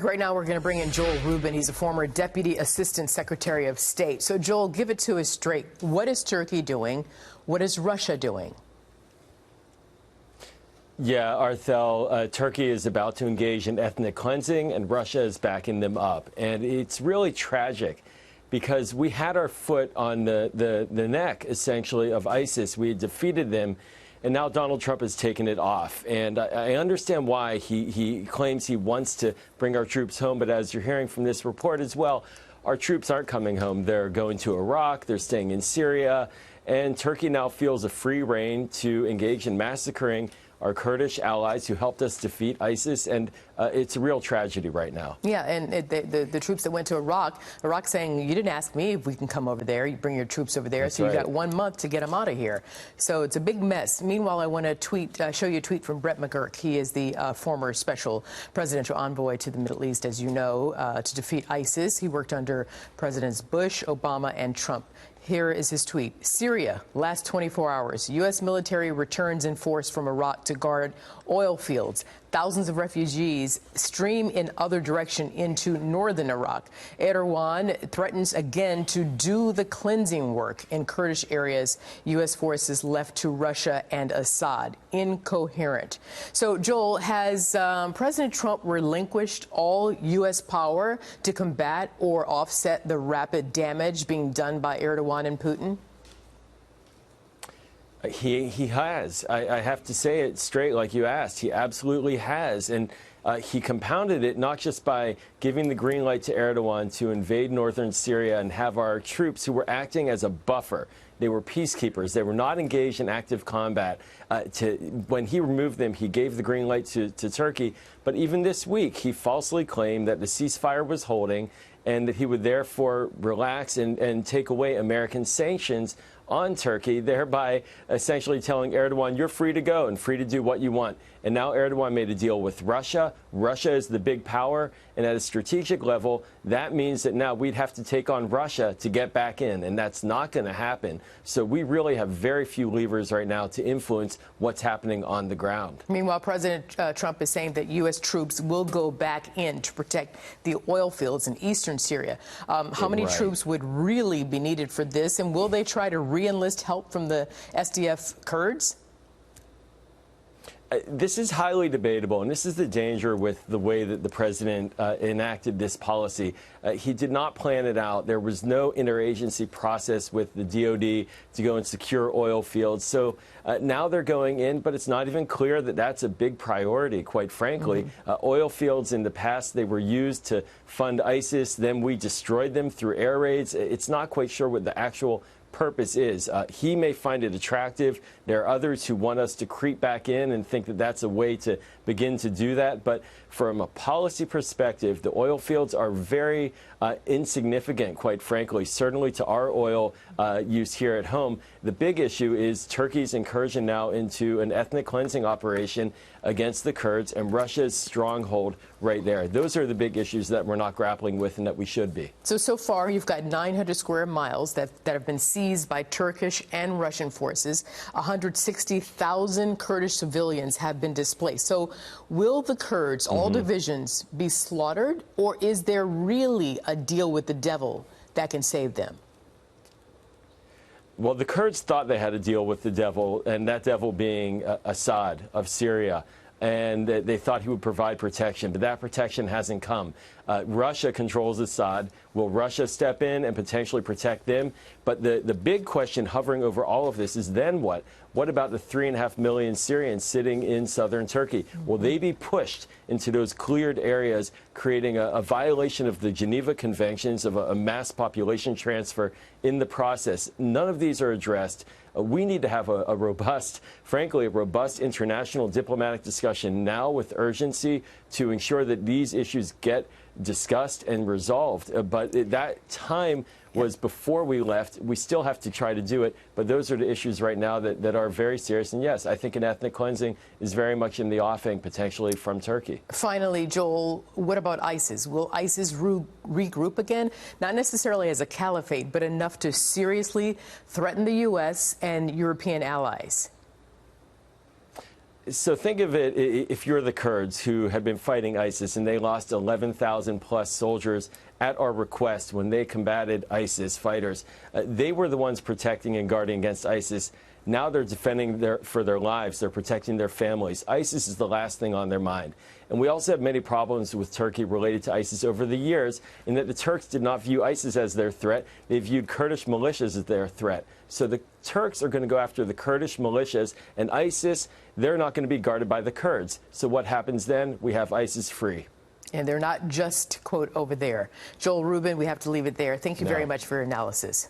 Right now, we're going to bring in Joel Rubin. He's a former Deputy Assistant Secretary of State. So, Joel, give it to us straight. What is Turkey doing? What is Russia doing? Yeah, Arthel, Turkey is about to engage in ethnic cleansing, and Russia is backing them up. And it's really tragic because we had our foot on the neck, essentially, of ISIS. We had defeated them, and now Donald Trump has taken it off. And I understand why he claims he wants to bring our troops home, but as you're hearing from this report as well, our troops aren't coming home. They're going to Iraq, they're staying in Syria, and Turkey now feels a free rein to engage in massacring our Kurdish allies who helped us defeat ISIS, and it's a real tragedy right now. Yeah, and the troops that went to Iraq saying, you didn't ask me if we can come over there. You bring your troops over there, That's so right. You got 1 month to get them out of here. So it's a big mess. Meanwhile, I want to show you a tweet from Brett McGurk. He is the former special presidential envoy to the Middle East, as you know, to defeat ISIS. He worked under Presidents Bush, Obama, and Trump. Here is his tweet. Syria, last 24 hours. U.S. military returns in force from Iraq to guard oil fields. Thousands of refugees stream in other direction into northern Iraq. Erdogan threatens again to do the cleansing work in Kurdish areas. U.S. forces left to Russia and Assad. Incoherent. So, Joel, has President Trump relinquished all U.S. power to combat or offset the rapid damage being done by Erdogan and Putin? He has. I have to say it straight like you asked. He absolutely has. And he compounded it not just by giving the green light to Erdogan to invade northern Syria and have our troops who were acting as a buffer. They were peacekeepers. They were not engaged in active combat. When he removed them, he gave the green light to Turkey. But even this week, he falsely claimed that the ceasefire was holding and that he would therefore relax and take away American sanctions on Turkey, thereby essentially telling Erdogan, you're free to go and free to do what you want. And now Erdogan made a deal with Russia. Russia is the big power. And at a strategic level, that means that now we'd have to take on Russia to get back in. And that's not going to happen. So we really have very few levers right now to influence what's happening on the ground. Meanwhile, President Trump is saying that U.S. troops will go back in to protect the oil fields in eastern Syria. How many troops would really be needed for this? And will they try to re-enlist help from the SDF Kurds? This is highly debatable, and this is the danger with the way that the president enacted this policy. He did not plan it out. There was no interagency process with the DOD to go and secure oil fields. So now they're going in, but it's not even clear that that's a big priority, quite frankly. Oil fields in the past, they were used to fund ISIS. Then we destroyed them through air raids. It's not quite sure what the actual purpose is. He may find it attractive. There are others who want us to creep back in and think that that's a way to begin to do that. But from a policy perspective, the oil fields are very insignificant, quite frankly, certainly to our oil use here at home. The big issue is Turkey's incursion now into an ethnic cleansing operation against the Kurds and Russia's stronghold right there. Those are the big issues that we're not grappling with and that we should be. So far, you've got 900 square miles that have been seized by Turkish and Russian forces. 160,000 Kurdish civilians have been displaced. So will the Kurds, all divisions, be slaughtered, or is there really a deal with the devil that can save them? Well, the Kurds thought they had a deal with the devil, and that devil being Assad of Syria. And they thought he would provide protection, but that protection hasn't come. Russia controls Assad. Will Russia step in and potentially protect them? But the big question hovering over all of this is then what? What about the 3.5 million Syrians sitting in southern Turkey? Will they be pushed into those cleared areas, creating a violation of the Geneva Conventions of a mass population transfer in the process? None of these are addressed. We need to have a robust, frankly, a robust international diplomatic discussion now with urgency to ensure that these issues get discussed and resolved. But that time was before we left. We still have to try to do it. But those are the issues right now that are very serious. And yes, I think an ethnic cleansing is very much in the offing, potentially from Turkey. Finally, Joel, what about ISIS? Will ISIS regroup again? Not necessarily as a caliphate, but enough to seriously threaten the U.S. and European allies? So think of it, if you're the Kurds who had been fighting ISIS and they lost 11,000 plus soldiers at our request when they combated ISIS fighters. They were the ones protecting and guarding against ISIS. Now they're defending for their lives. They're protecting their families. ISIS is the last thing on their mind. And we also have many problems with Turkey related to ISIS over the years, in that the Turks did not view ISIS as their threat. They viewed Kurdish militias as their threat. So the Turks are going to go after the Kurdish militias, and ISIS, they're not going to be guarded by the Kurds. So what happens then? We have ISIS free. And they're not just, quote, over there. Joel Rubin, we have to leave it there. Thank you very much for your analysis.